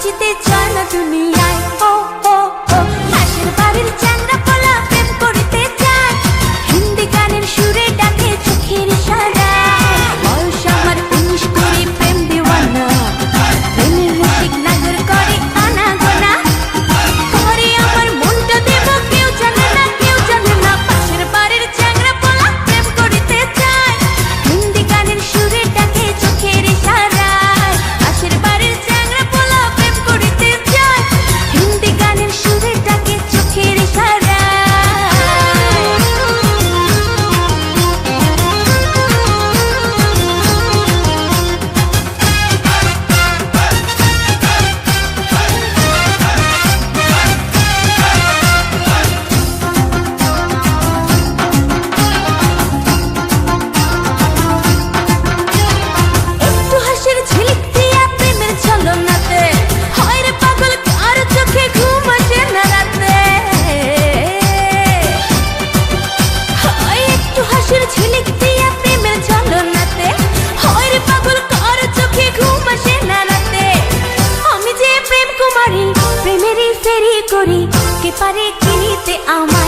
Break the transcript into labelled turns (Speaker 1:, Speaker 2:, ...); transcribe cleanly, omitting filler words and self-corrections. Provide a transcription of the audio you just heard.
Speaker 1: বাঁচিতে চায় না দুনিয়ায়। ও ও ও পাশের বাড়ির চ্যাংড়া পোলা প্রেম করিতে চায়, হিন্দি গানের সুরে ডাকে চোখের ইশারায়। বয়স আমার 19 করে প্রেম দিওয়ানা, প্রেমের রসিক নাগর করে আনাগোনা। ঘরে আমার মনটা দেব কেউ জানে না, কেউ জানে না। পাশের বাড়ির চ্যাংড়া পোলা প্রেম করিতে চায়, হিন্দি গানের সুরে ডাকে চোখের ইশারায়। পাশের বাড়ির চ্যাংড়া পোলা প্রেম করিতে চায়, হিন্দি গানের সুরে ডাকে চোখের ইশারায়। একটু হাসির ঝিলিক দিয়া প্রেমের ছলনাতে, হয় রে পাগল কার চোখে ঘুম আসে না রাতে। হয় একটু হাসির ঝিলিক দিয়া প্রেমের ছলনাতে, হয় রে পাগল কার চোখে ঘুম আসে না রাতে। আমি যে প্রেম কুমারী, প্রেমেরই ফেরি করি, কে পারে চিনিতে আমার